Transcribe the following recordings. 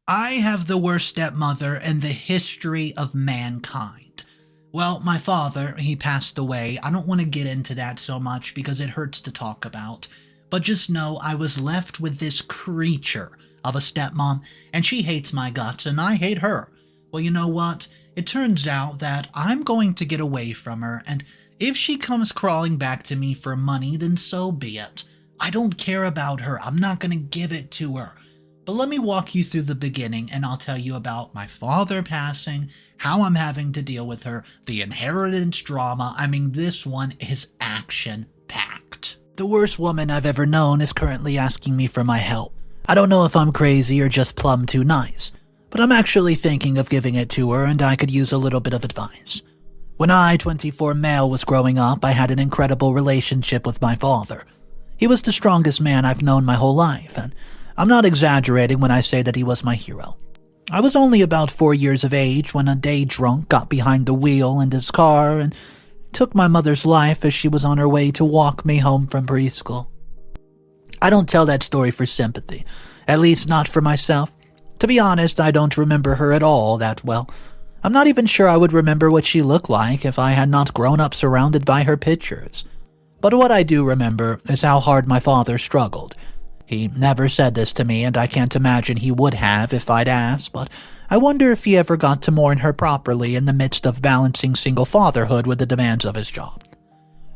I have the worst stepmother in the history of mankind. Well, my father, he passed away. I don't want to get into that so much because it hurts to talk about. But just know I was left with this creature of a stepmom, and she hates my guts, and I hate her. Well, you know what? It turns out that I'm going to get away from her, and if she comes crawling back to me for money, then so be it. I don't care about her. I'm not going to give it to her. But let me walk you through the beginning, and I'll tell you about my father passing, how I'm having to deal with her, the inheritance drama. I mean, this one is action-packed. The worst woman I've ever known is currently asking me for my help. I don't know if I'm crazy or just plumb too nice, but I'm actually thinking of giving it to her, and I could use a little bit of advice. When I, 24 male, was growing up, I had an incredible relationship with my father. He was the strongest man I've known my whole life, and I'm not exaggerating when I say that he was my hero. I was only about 4 years of age when a day drunk got behind the wheel in his car and took my mother's life as she was on her way to walk me home from preschool. I don't tell that story for sympathy, at least not for myself. To be honest, I don't remember her at all that well. I'm not even sure I would remember what she looked like if I had not grown up surrounded by her pictures. But what I do remember is how hard my father struggled. He never said this to me, and I can't imagine he would have if I'd asked, but I wonder if he ever got to mourn her properly in the midst of balancing single fatherhood with the demands of his job.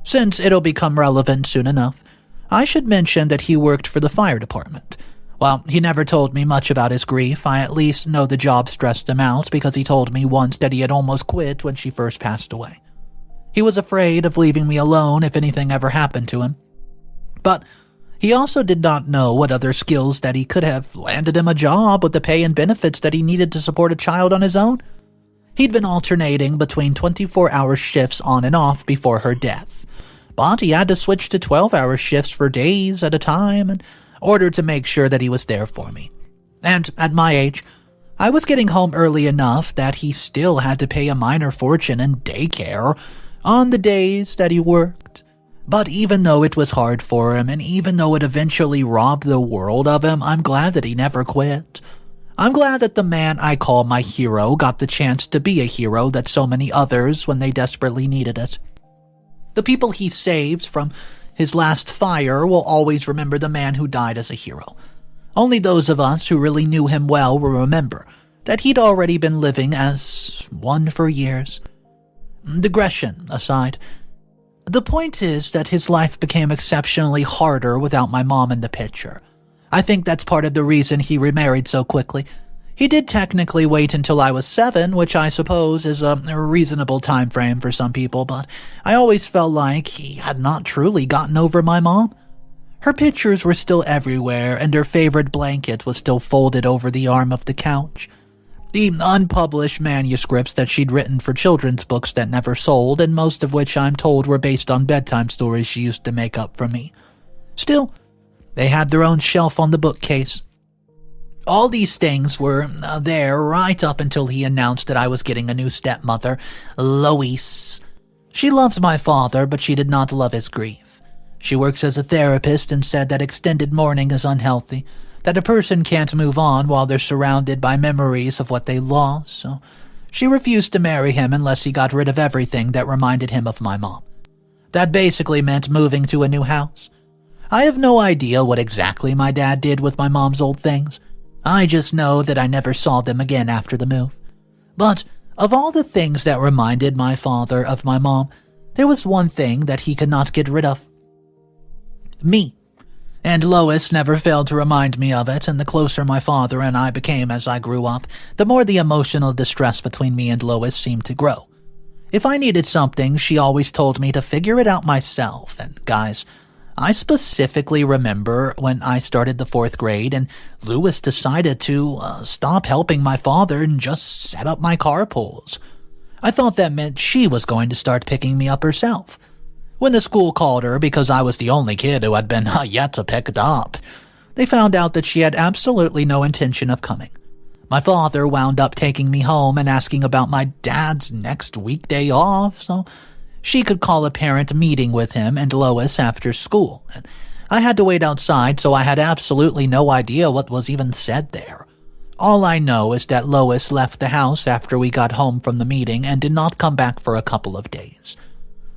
Since it'll become relevant soon enough, I should mention that he worked for the fire department. While he never told me much about his grief, I at least know the job stressed him out because he told me once that he had almost quit when she first passed away. He was afraid of leaving me alone if anything ever happened to him. But he also did not know what other skills that he could have landed him a job with the pay and benefits that he needed to support a child on his own. He'd been alternating between 24-hour shifts on and off before her death, but he had to switch to 12-hour shifts for days at a time in order to make sure that he was there for me. And at my age, I was getting home early enough that he still had to pay a minor fortune in daycare on the days that he worked. But even though it was hard for him, and even though it eventually robbed the world of him, I'm glad that he never quit. I'm glad that the man I call my hero got the chance to be a hero that so many others when they desperately needed it. The people he saved from his last fire will always remember the man who died as a hero. Only those of us who really knew him well will remember that he'd already been living as one for years. Digression aside, the point is that his life became exceptionally harder without my mom in the picture. I think that's part of the reason he remarried so quickly. He did technically wait until I was 7, which I suppose is a reasonable time frame for some people, but I always felt like he had not truly gotten over my mom. Her pictures were still everywhere, and her favorite blanket was still folded over the arm of the couch. The unpublished manuscripts that she'd written for children's books that never sold, and most of which I'm told were based on bedtime stories she used to make up for me. Still, they had their own shelf on the bookcase. All these things were there right up until he announced that I was getting a new stepmother, Louise. She loves my father, but she did not love his grief. She works as a therapist and said that extended mourning is unhealthy, that a person can't move on while they're surrounded by memories of what they lost, so she refused to marry him unless he got rid of everything that reminded him of my mom. That basically meant moving to a new house. I have no idea what exactly my dad did with my mom's old things. I just know that I never saw them again after the move. But of all the things that reminded my father of my mom, there was one thing that he could not get rid of. Me. And Lois never failed to remind me of it, and the closer my father and I became as I grew up, the more the emotional distress between me and Lois seemed to grow. If I needed something, she always told me to figure it out myself, and guys, I specifically remember when I started the 4th grade and Lois decided to stop helping my father and just set up my carpools. I thought that meant she was going to start picking me up herself. When the school called her because I was the only kid who had been yet to pick it up, they found out that she had absolutely no intention of coming. My father wound up taking me home and asking about my dad's next weekday off so she could call a parent meeting with him and Lois after school. And I had to wait outside, so I had absolutely no idea what was even said there. All I know is that Lois left the house after we got home from the meeting and did not come back for a couple of days.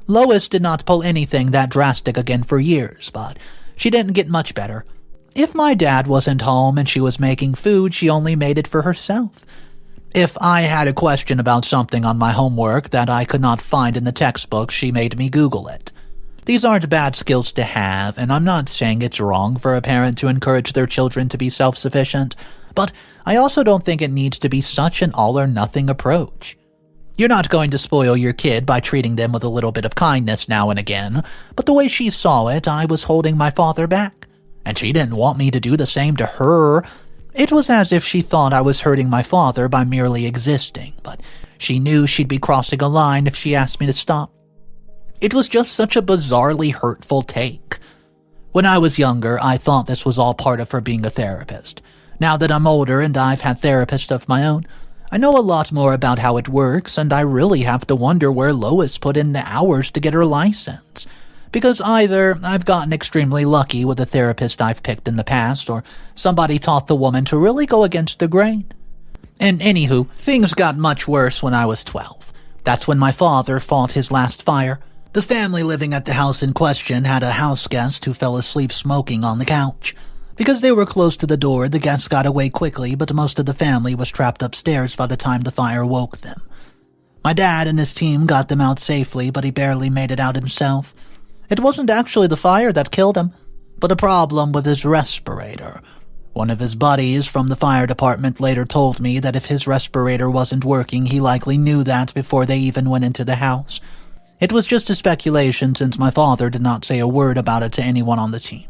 Lois did not pull anything that drastic again for years, but she didn't get much better. If my dad wasn't home and she was making food, she only made it for herself. If I had a question about something on my homework that I could not find in the textbook, she made me Google it. These aren't bad skills to have, and I'm not saying it's wrong for a parent to encourage their children to be self-sufficient, but I also don't think it needs to be such an all-or-nothing approach. You're not going to spoil your kid by treating them with a little bit of kindness now and again, but the way she saw it, I was holding my father back, and she didn't want me to do the same to her. It was as if she thought I was hurting my father by merely existing, but she knew she'd be crossing a line if she asked me to stop. It was just such a bizarrely hurtful take. When I was younger, I thought this was all part of her being a therapist. Now that I'm older and I've had therapists of my own, I know a lot more about how it works, and I really have to wonder where Lois put in the hours to get her license. Because either I've gotten extremely lucky with a therapist I've picked in the past, or somebody taught the woman to really go against the grain. And anywho, things got much worse when I was 12. That's when my father fought his last fire. The family living at the house in question had a house guest who fell asleep smoking on the couch. Because they were close to the door, the guest got away quickly, but most of the family was trapped upstairs by the time the fire woke them. My dad and his team got them out safely, but he barely made it out himself. It wasn't actually the fire that killed him, but a problem with his respirator. One of his buddies from the fire department later told me that if his respirator wasn't working, he likely knew that before they even went into the house. It was just a speculation since my father did not say a word about it to anyone on the team.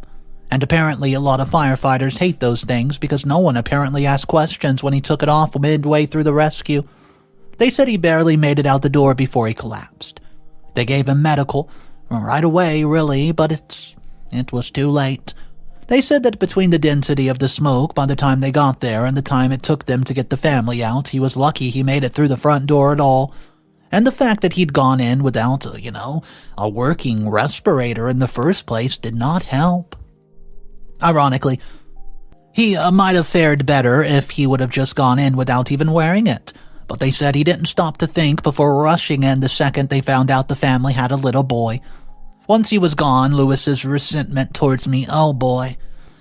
And apparently a lot of firefighters hate those things because no one apparently asked questions when he took it off midway through the rescue. They said he barely made it out the door before he collapsed. They gave him medical, right away really, but it was too late. They said that between the density of the smoke by the time they got there and the time it took them to get the family out, he was lucky he made it through the front door at all. And the fact that he'd gone in without, a working respirator in the first place did not help. Ironically, he might have fared better if he would have just gone in without even wearing it, but they said he didn't stop to think before rushing in the second they found out the family had a little boy. Once he was gone, Louis's resentment towards me, oh boy,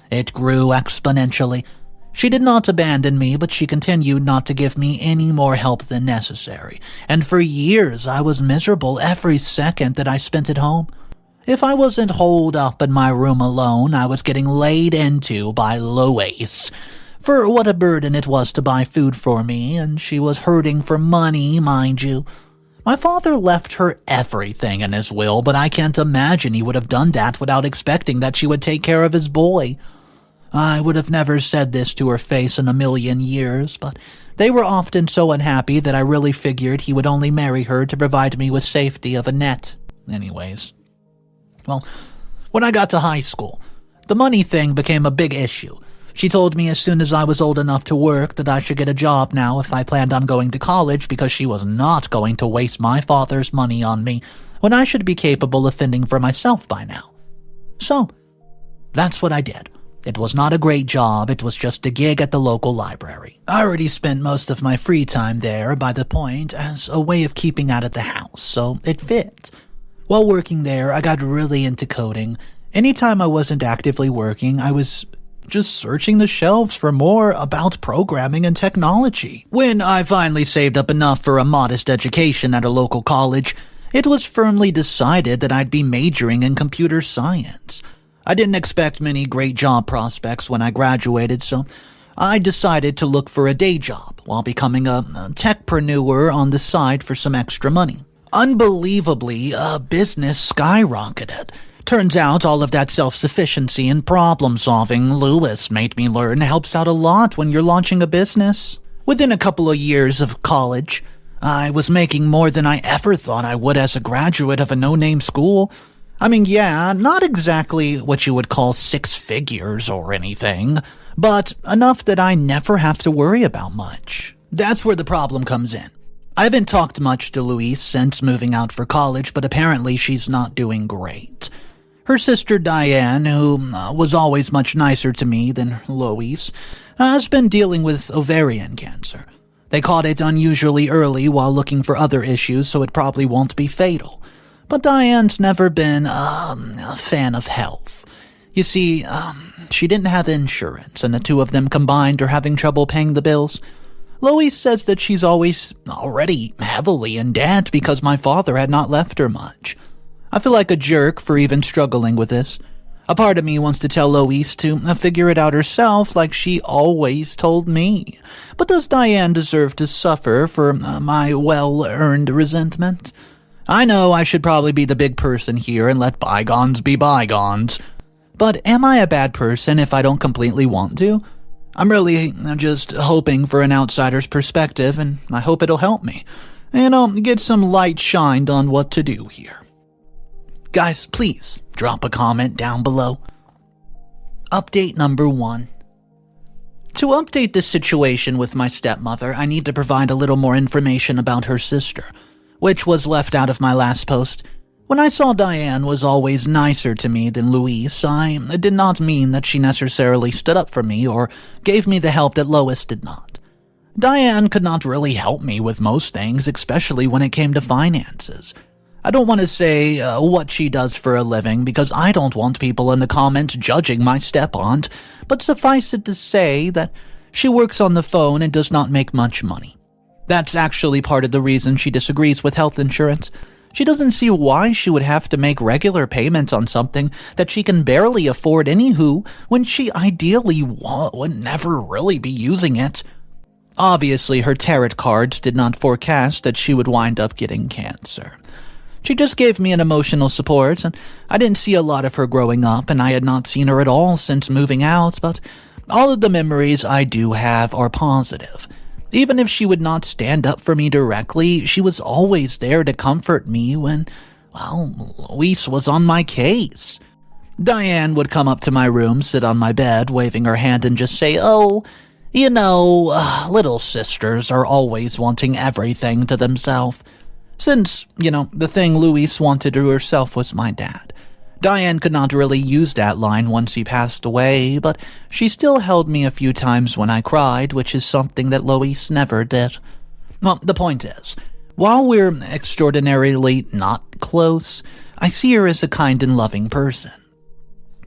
it grew exponentially. She did not abandon me, but she continued not to give me any more help than necessary, and for years I was miserable every second that I spent at home. If I wasn't holed up in my room alone, I was getting laid into by Louise. For what a burden it was to buy food for me, and she was hurting for money, mind you. My father left her everything in his will, but I can't imagine he would have done that without expecting that she would take care of his boy. I would have never said this to her face in a million years, but they were often so unhappy that I really figured he would only marry her to provide me with safety of a net. Anyways. Well, when I got to high school, the money thing became a big issue. She told me as soon as I was old enough to work that I should get a job now if I planned on going to college because she was not going to waste my father's money on me when I should be capable of fending for myself by now. So, that's what I did. It was not a great job, it was just a gig at the local library. I already spent most of my free time there by the point as a way of keeping out of the house, so it fit. While working there, I got really into coding. Anytime I wasn't actively working, I was just searching the shelves for more about programming and technology. When I finally saved up enough for a modest education at a local college, it was firmly decided that I'd be majoring in computer science. I didn't expect many great job prospects when I graduated, so I decided to look for a day job while becoming a techpreneur on the side for some extra money. Unbelievably, business skyrocketed. Turns out all of that self-sufficiency and problem-solving Louis made me learn helps out a lot when you're launching a business. Within a couple of years of college, I was making more than I ever thought I would as a graduate of a no-name school. I mean, yeah, not exactly what you would call 6 figures or anything, but enough that I never have to worry about much. That's where the problem comes in. I haven't talked much to Louise since moving out for college, but apparently she's not doing great. Her sister Dianne, who was always much nicer to me than Louise, has been dealing with ovarian cancer. They caught it unusually early while looking for other issues, so it probably won't be fatal. But Diane's never been a fan of health. You see, she didn't have insurance, and the two of them combined are having trouble paying the bills. Louise says that she's always already heavily in debt because my father had not left her much. I feel like a jerk for even struggling with this. A part of me wants to tell Louise to figure it out herself like she always told me. But does Dianne deserve to suffer for my well-earned resentment? I know I should probably be the big person here and let bygones be bygones. But am I a bad person if I don't completely want to? I'm really just hoping for an outsider's perspective, and I hope it'll help me. Get some light shined on what to do here. Guys, please drop a comment down below. Update number 1. To update this situation with my stepmother, I need to provide a little more information about her sister, which was left out of my last post. When I saw Dianne was always nicer to me than Louise, I did not mean that she necessarily stood up for me or gave me the help that Lois did not. Dianne could not really help me with most things, especially when it came to finances. I don't want to say what she does for a living because I don't want people in the comments judging my step-aunt, but suffice it to say that she works on the phone and does not make much money. That's actually part of the reason she disagrees with health insurance. She doesn't see why she would have to make regular payments on something that she can barely afford anywho when she ideally would never really be using it. Obviously, her tarot cards did not forecast that she would wind up getting cancer. She just gave me an emotional support, and I didn't see a lot of her growing up, and I had not seen her at all since moving out, but all of the memories I do have are positive. Even if she would not stand up for me directly, she was always there to comfort me when, Louise was on my case. Dianne would come up to my room, sit on my bed, waving her hand and just say, little sisters are always wanting everything to themselves. Since, the thing Louise wanted to herself was my dad. Dianne could not really use that line once he passed away, but she still held me a few times when I cried, which is something that Louise never did. Well, the point is, while we're extraordinarily not close, I see her as a kind and loving person.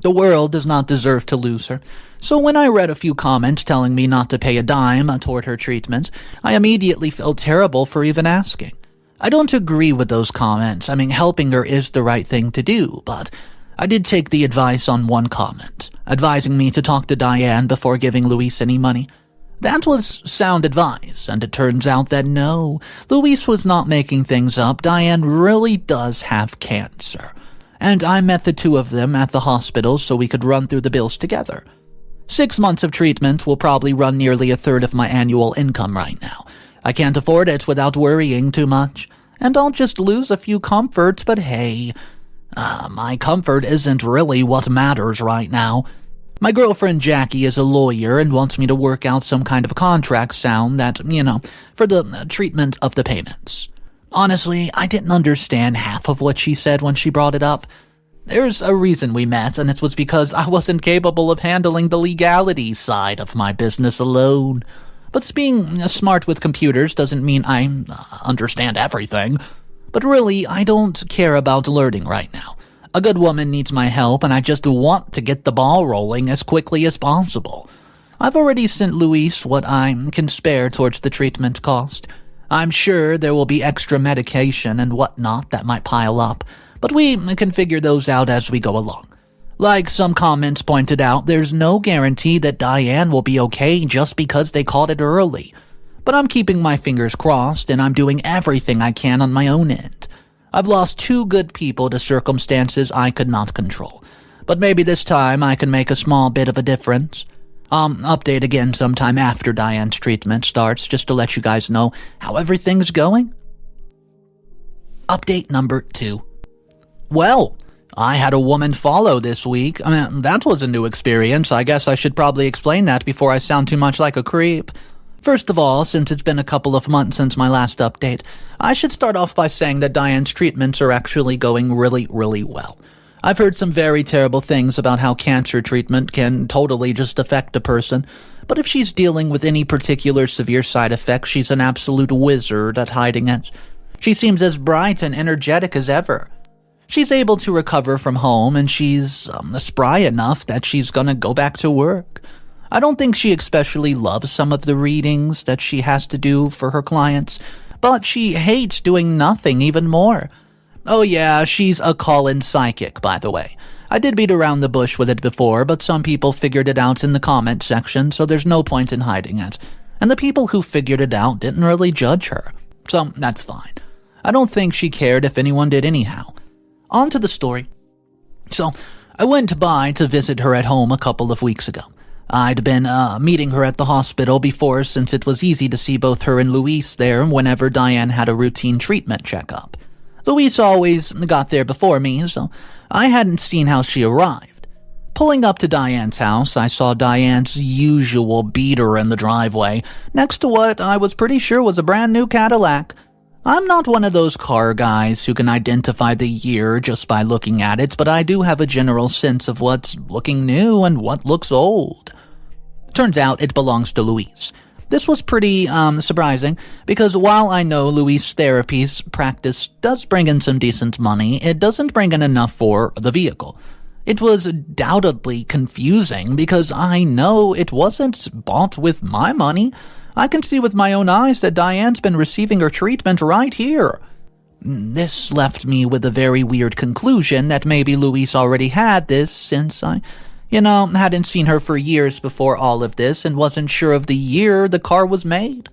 The world does not deserve to lose her, so when I read a few comments telling me not to pay a dime toward her treatment, I immediately felt terrible for even asking. I don't agree with those comments. Helping her is the right thing to do, but I did take the advice on one comment, advising me to talk to Dianne before giving Louise any money. That was sound advice, and it turns out that no, Louise was not making things up. Dianne really does have cancer, and I met the two of them at the hospital so we could run through the bills together. 6 months of treatment will probably run nearly a third of my annual income right now. I can't afford it without worrying too much, and I'll just lose a few comforts, but hey, my comfort isn't really what matters right now. My girlfriend Jackie is a lawyer and wants me to work out some kind of contract sound that, for the treatment of the payments. Honestly, I didn't understand half of what she said when she brought it up. There's a reason we met, and it was because I wasn't capable of handling the legality side of my business alone. But being smart with computers doesn't mean I understand everything. But really, I don't care about learning right now. A good woman needs my help, and I just want to get the ball rolling as quickly as possible. I've already sent Louise what I can spare towards the treatment cost. I'm sure there will be extra medication and whatnot that might pile up, but we can figure those out as we go along. Like some comments pointed out, there's no guarantee that Dianne will be okay just because they caught it early. But I'm keeping my fingers crossed, and I'm doing everything I can on my own end. I've lost 2 good people to circumstances I could not control, but maybe this time I can make a small bit of a difference. Update again sometime after Dianne's treatment starts, just to let you guys know how everything's going. Update number 2. Well, I had a woman follow this week. That was a new experience. I guess I should probably explain that before I sound too much like a creep. First of all, since it's been a couple of months since my last update, I should start off by saying that Dianne's treatments are actually going really, really well. I've heard some very terrible things about how cancer treatment can totally just affect a person, but if she's dealing with any particular severe side effects, she's an absolute wizard at hiding it. She seems as bright and energetic as ever. She's able to recover from home, and she's spry enough that she's gonna go back to work. I don't think she especially loves some of the readings that she has to do for her clients, but she hates doing nothing even more. Oh yeah, she's a call-in psychic, by the way. I did beat around the bush with it before, but some people figured it out in the comment section, so there's no point in hiding it. And the people who figured it out didn't really judge her, so that's fine. I don't think she cared if anyone did anyhow. On to the story. So, I went by to visit her at home a couple of weeks ago. I'd been meeting her at the hospital before, since it was easy to see both her and Louise there whenever Dianne had a routine treatment checkup. Louise always got there before me, so I hadn't seen how she arrived. Pulling up to Dianne's house, I saw Dianne's usual beater in the driveway, next to what I was pretty sure was a brand new Cadillac. I'm not one of those car guys who can identify the year just by looking at it, but I do have a general sense of what's looking new and what looks old. Turns out it belongs to Louise. This was pretty surprising, because while I know Louise's therapy's practice does bring in some decent money, it doesn't bring in enough for the vehicle. It was undoubtedly confusing, because I know it wasn't bought with my money. I can see with my own eyes that Dianne's been receiving her treatment right here. This left me with a very weird conclusion that maybe Louise already had this, since I hadn't seen her for years before all of this and wasn't sure of the year the car was made.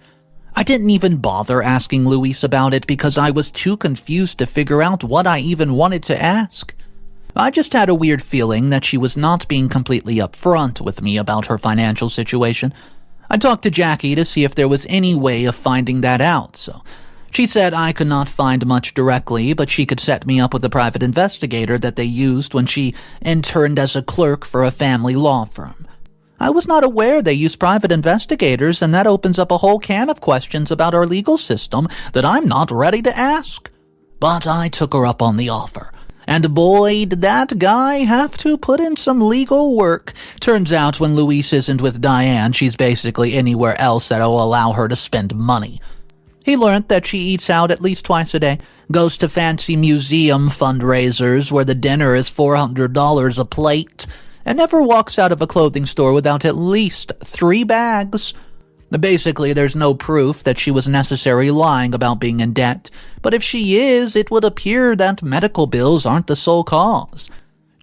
I didn't even bother asking Louise about it because I was too confused to figure out what I even wanted to ask. I just had a weird feeling that she was not being completely upfront with me about her financial situation. I talked to Jackie to see if there was any way of finding that out, so she said I could not find much directly, but she could set me up with a private investigator that they used when she interned as a clerk for a family law firm. I was not aware they use private investigators, and that opens up a whole can of questions about our legal system that I'm not ready to ask. But I took her up on the offer. And boy, did that guy have to put in some legal work. Turns out when Louise isn't with Dianne, she's basically anywhere else that'll allow her to spend money. He learned that she eats out at least twice a day, goes to fancy museum fundraisers where the dinner is $400 a plate, and never walks out of a clothing store without at least 3 bags. Basically, there's no proof that she was necessarily lying about being in debt, but if she is, it would appear that medical bills aren't the sole cause.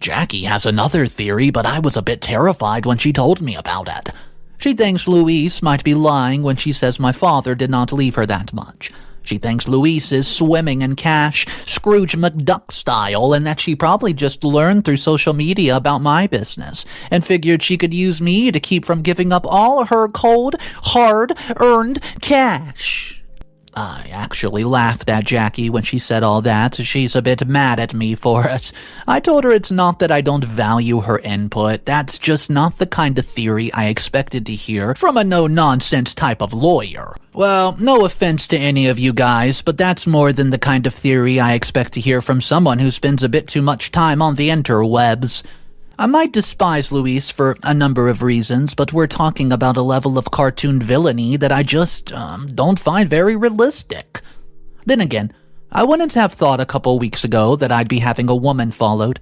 Jackie has another theory, but I was a bit terrified when she told me about it. She thinks Louise might be lying when she says my father did not leave her that much. She thinks Louise is swimming in cash, Scrooge McDuck style, and that she probably just learned through social media about my business and figured she could use me to keep from giving up all her cold, hard-earned cash. I actually laughed at Jackie when she said all that. She's a bit mad at me for it. I told her it's not that I don't value her input. That's just not the kind of theory I expected to hear from a no-nonsense type of lawyer. Well, no offense to any of you guys, but that's more than the kind of theory I expect to hear from someone who spends a bit too much time on the interwebs. I might despise Louise for a number of reasons, but we're talking about a level of cartoon villainy that I just don't find very realistic. Then again, I wouldn't have thought a couple weeks ago that I'd be having a woman followed.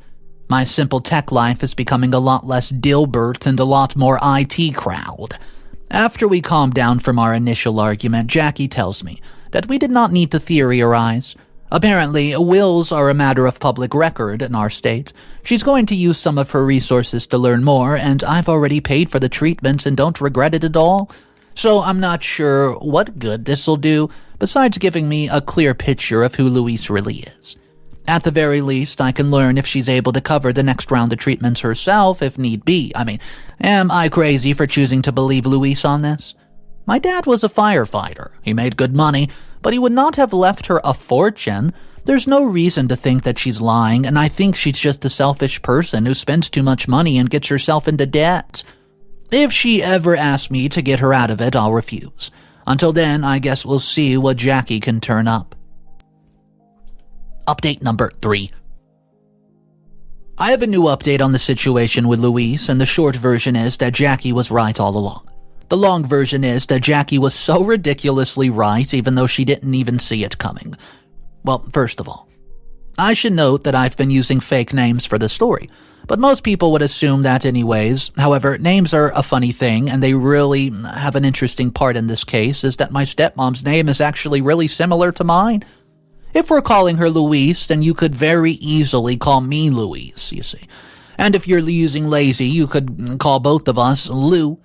My simple tech life is becoming a lot less Dilbert and a lot more IT crowd. After we calmed down from our initial argument, Jackie tells me that we did not need to theorize. Apparently, wills are a matter of public record in our state. She's going to use some of her resources to learn more, and I've already paid for the treatments and don't regret it at all. So I'm not sure what good this'll do, besides giving me a clear picture of who Louise really is. At the very least, I can learn if she's able to cover the next round of treatments herself if need be. I mean, am I crazy for choosing to believe Louise on this? My dad was a firefighter. He made good money, but he would not have left her a fortune. There's no reason to think that she's lying, and I think she's just a selfish person who spends too much money and gets herself into debt. If she ever asks me to get her out of it, I'll refuse. Until then, I guess we'll see what Jackie can turn up. Update number 3. I have a new update on the situation with Louise, and the short version is that Jackie was right all along. The long version is that Jackie was so ridiculously right even though she didn't even see it coming. Well, first of all, I should note that I've been using fake names for the story, but most people would assume that anyways. However, names are a funny thing, and they really have an interesting part in this case, is that my stepmom's name is actually really similar to mine. If we're calling her Louise, then you could very easily call me Louise, you see. And if you're using lazy, you could call both of us Lou.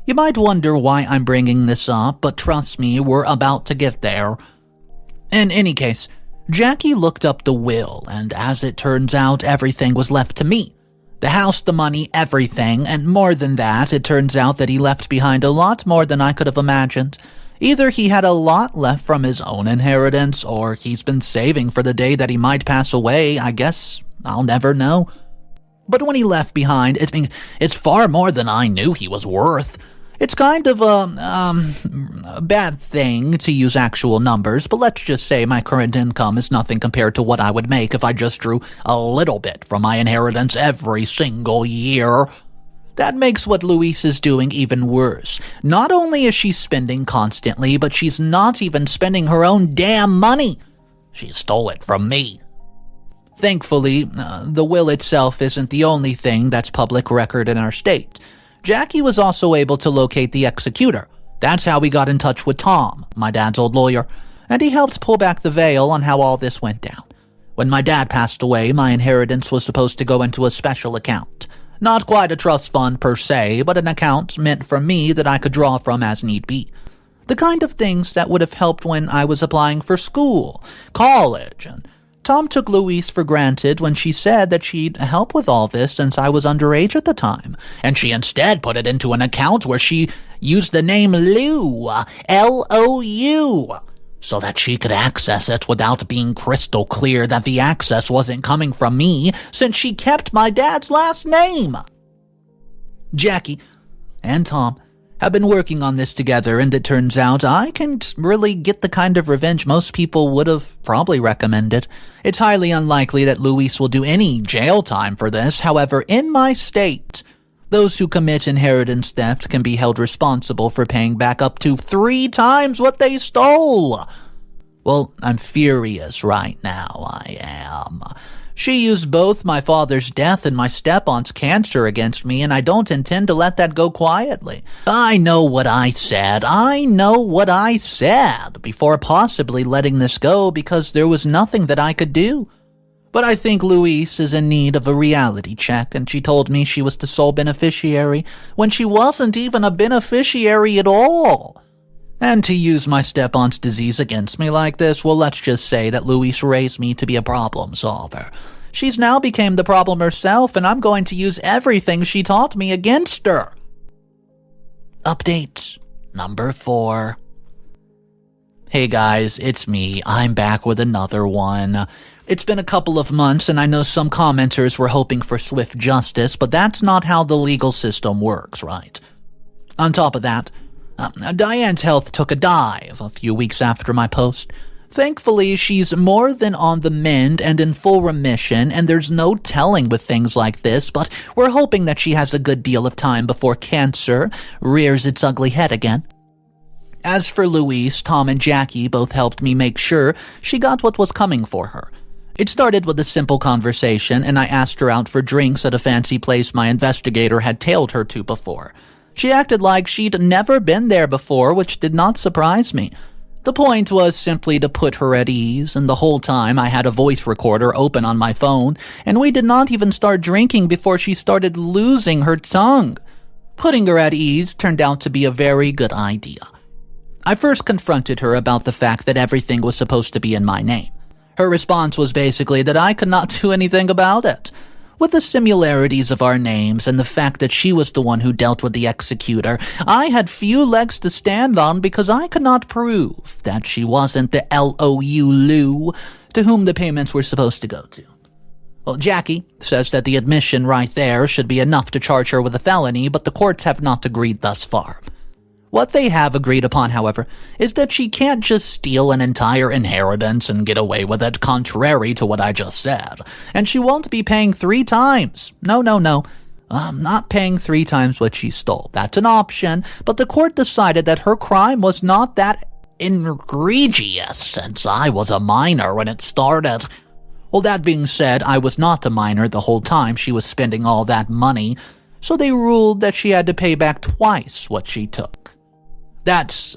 You might wonder why I'm bringing this up, but trust me, we're about to get there. In any case, Jackie looked up the will, and as it turns out, everything was left to me. The house, the money, everything, and more than that, it turns out that he left behind a lot more than I could have imagined. Either he had a lot left from his own inheritance, or he's been saving for the day that he might pass away. I guess I'll never know. But when he left behind, it's far more than I knew he was worth. It's kind of a bad thing to use actual numbers, but let's just say my current income is nothing compared to what I would make if I just drew a little bit from my inheritance every single year. That makes what Louise is doing even worse. Not only is she spending constantly, but she's not even spending her own damn money. She stole it from me. Thankfully, the will itself isn't the only thing that's public record in our state. Jackie was also able to locate the executor. That's how we got in touch with Tom, my dad's old lawyer, and he helped pull back the veil on how all this went down. When my dad passed away, my inheritance was supposed to go into a special account. Not quite a trust fund per se, but an account meant for me that I could draw from as need be. The kind of things that would have helped when I was applying for school, college, and Tom took Louise for granted when she said that she'd help with all this since I was underage at the time, and she instead put it into an account where she used the name Lou, L-O-U, so that she could access it without being crystal clear that the access wasn't coming from me since she kept my dad's last name. Jackie and Tom have been working on this together, and it turns out I can't really get the kind of revenge most people would have probably recommended. It's highly unlikely that Louise will do any jail time for this. However, in my state, those who commit inheritance theft can be held responsible for paying back up to 3 times what they stole. Well, I'm furious right now, I am. She used both my father's death and my step-aunt's cancer against me, and I don't intend to let that go quietly. I know what I said before possibly letting this go because there was nothing that I could do. But I think Louise is in need of a reality check, and she told me she was the sole beneficiary when she wasn't even a beneficiary at all. And to use my step-aunt's disease against me like this, well, let's just say that Louise raised me to be a problem solver. She's now became the problem herself, and I'm going to use everything she taught me against her. Update number 4. Hey guys, it's me. I'm back with another one. It's been a couple of months, and I know some commenters were hoping for swift justice, but that's not how the legal system works, right? On top of that, Dianne's health took a dive a few weeks after my post. Thankfully, she's more than on the mend and in full remission, and there's no telling with things like this, but we're hoping that she has a good deal of time before cancer rears its ugly head again. As for Louise, Tom and Jackie both helped me make sure she got what was coming for her. It started with a simple conversation, and I asked her out for drinks at a fancy place my investigator had tailed her to before. She acted like she'd never been there before, which did not surprise me. The point was simply to put her at ease, and the whole time I had a voice recorder open on my phone, and we did not even start drinking before she started losing her tongue. Putting her at ease turned out to be a very good idea. I first confronted her about the fact that everything was supposed to be in my name. Her response was basically that I could not do anything about it. With the similarities of our names and the fact that she was the one who dealt with the executor, I had few legs to stand on because I could not prove that she wasn't the L-O-U Lou to whom the payments were supposed to go to. Well, Jackie says that the admission right there should be enough to charge her with a felony, but the courts have not agreed thus far. What they have agreed upon, however, is that she can't just steal an entire inheritance and get away with it, contrary to what I just said. And she won't be paying 3 times. No. I'm not paying 3 times what she stole. That's an option, but the court decided that her crime was not that egregious since I was a minor when it started. Well, that being said, I was not a minor the whole time she was spending all that money, so they ruled that she had to pay back twice what she took. That's,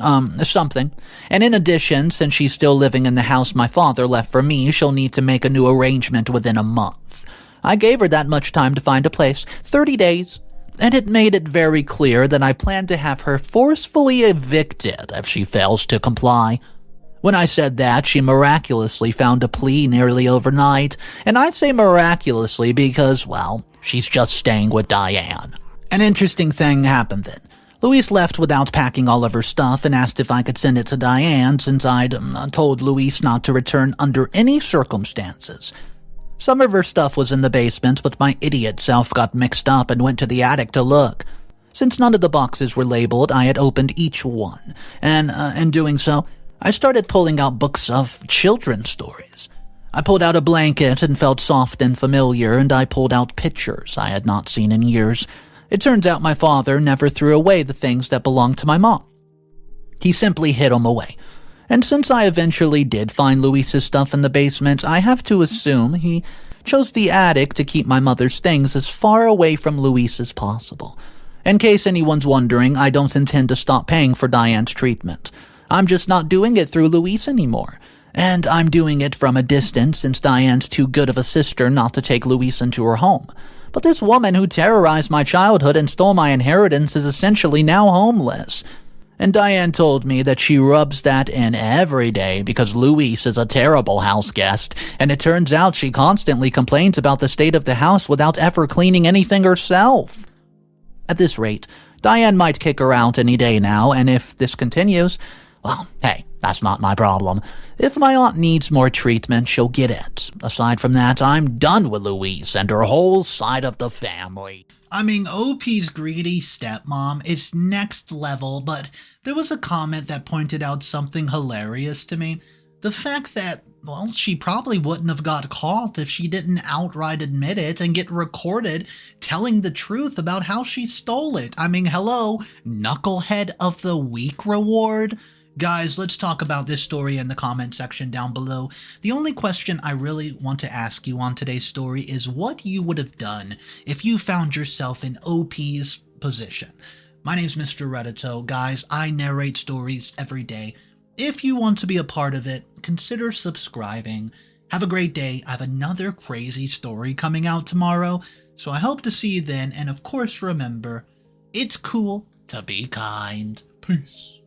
something. And in addition, since she's still living in the house my father left for me, she'll need to make a new arrangement within a month. I gave her that much time to find a place, 30 days, and it made it very clear that I plan to have her forcefully evicted if she fails to comply. When I said that, she miraculously found a plea nearly overnight, and I'd say miraculously because, well, she's just staying with Dianne. An interesting thing happened then. Louise left without packing all of her stuff and asked if I could send it to Dianne since I'd told Louise not to return under any circumstances. Some of her stuff was in the basement, but my idiot self got mixed up and went to the attic to look. Since none of the boxes were labeled, I had opened each one, and in doing so, I started pulling out books of children's stories. I pulled out a blanket and felt soft and familiar, and I pulled out pictures I had not seen in years. It turns out my father never threw away the things that belonged to my mom. He simply hid them away. And since I eventually did find Louise's stuff in the basement, I have to assume he chose the attic to keep my mother's things as far away from Louise as possible. In case anyone's wondering, I don't intend to stop paying for Dianne's treatment. I'm just not doing it through Louise anymore. And I'm doing it from a distance since Dianne's too good of a sister not to take Louise into her home. But this woman who terrorized my childhood and stole my inheritance is essentially now homeless. And Dianne told me that she rubs that in every day because Louise is a terrible house guest, and it turns out she constantly complains about the state of the house without ever cleaning anything herself. At this rate, Dianne might kick her out any day now, and if this continues, well, hey, that's not my problem. If my aunt needs more treatment, she'll get it. Aside from that, I'm done with Louise and her whole side of the family. I mean, OP's greedy stepmom is next level, but there was a comment that pointed out something hilarious to me. The fact that, well, she probably wouldn't have got caught if she didn't outright admit it and get recorded telling the truth about how she stole it. I mean, hello, Knucklehead of the Week reward? Guys, let's talk about this story in the comment section down below. The only question I really want to ask you on today's story is what you would have done if you found yourself in OP's position. My name's Mr. Reddito. Guys, I narrate stories every day. If you want to be a part of it, consider subscribing. Have a great day. I have another crazy story coming out tomorrow, so I hope to see you then. And of course, remember, it's cool to be kind. Peace.